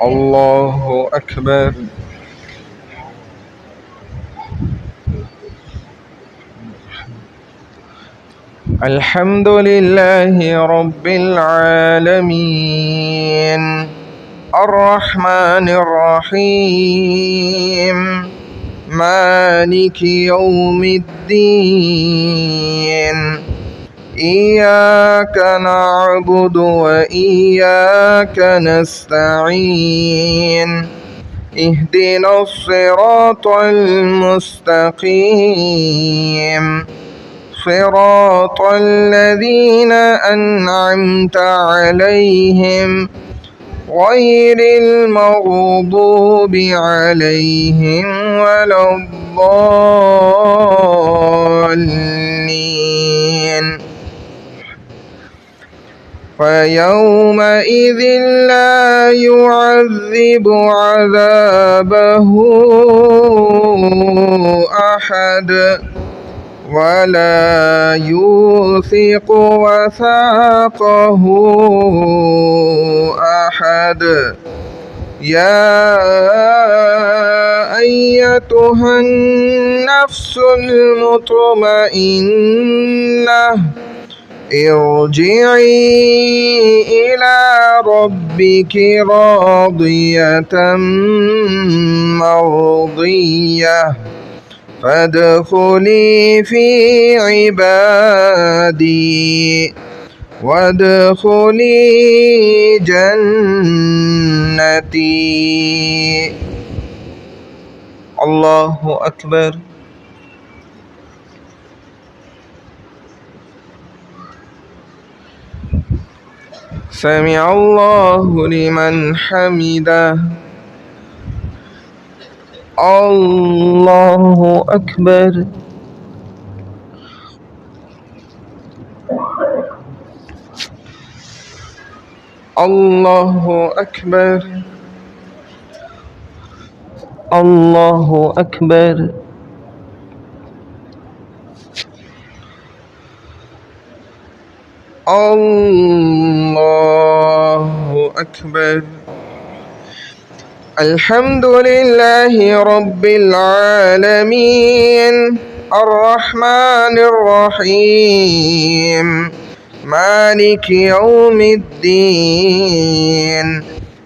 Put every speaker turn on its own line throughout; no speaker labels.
الله أكبر. الحمد لله رب العالمين الرحمن الرحيم مالك يوم الدين إياك نعبد وإياك نستعين اهدنا الصراط المستقيم صراط الذين أنعمت عليهم غير المغضوب عليهم ولا الضالين فيومئذ لا يعذب عذابه أحد ولا يوثق وثاقه أحد يا أيتها النفس المطمئنة ارجعي إلى ربك راضية مرضية فادخلي في عبادي وادخلي جنتي. الله أكبر. سمع الله لمن حمده. الله أكبر. الله أكبر. الله أكبر. الله أكبر. الحمد لله رب العالمين الرحمن الرحيم مالك يوم الدين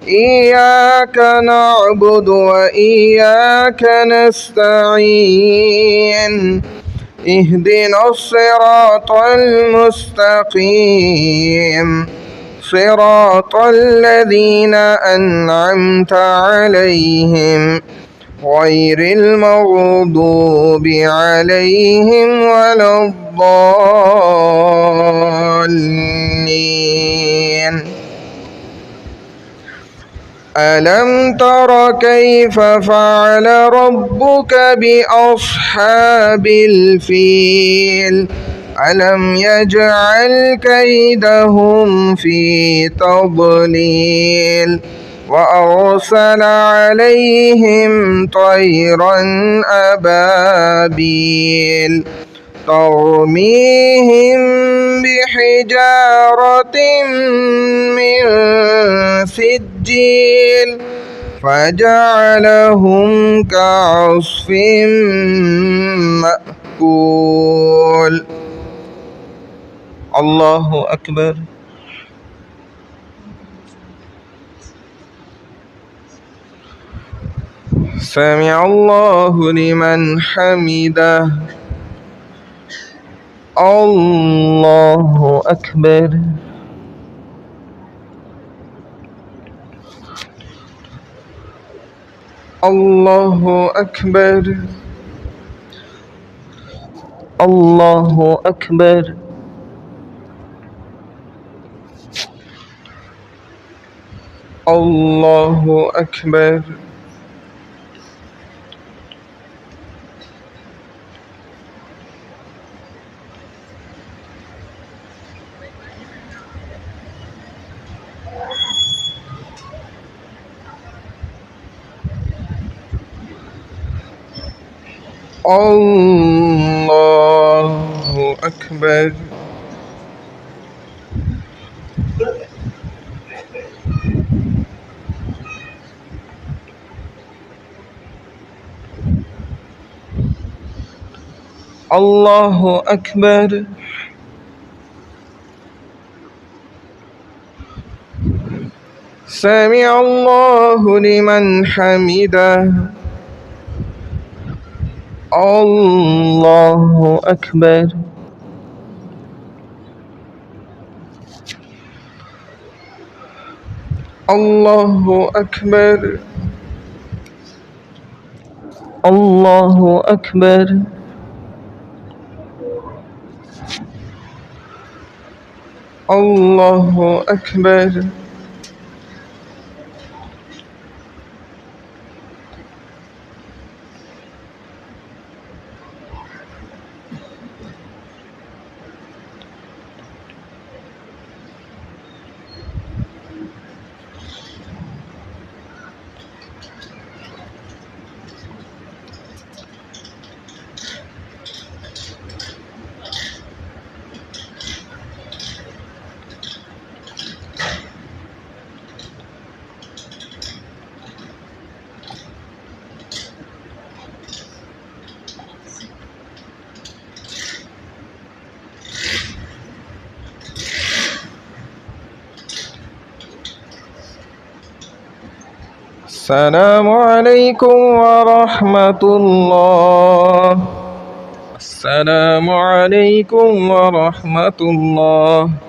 إياك نعبد وإياك نستعين اهدنا الصراط المستقيم صراط الذين أنعمت عليهم غير المغضوب عليهم ولا الضالين. ألم تر كيف فعل ربك بأصحاب الفيل ألم يجعل كيدهم في تضليل وأرسل عليهم طيرا أبابيل ترميهم بحجارة من سجيل فجعلهم كعصف مأكول. الله أكبر. سمع الله لمن حمده. الله أكبر. الله أكبر. الله أكبر. الله أكبر. الله أكبر. الله أكبر. سمع الله لمن حمده. الله أكبر. الله أكبر. الله أكبر. الله أكبر. السلام عليكم ورحمة الله. السلام عليكم ورحمة الله.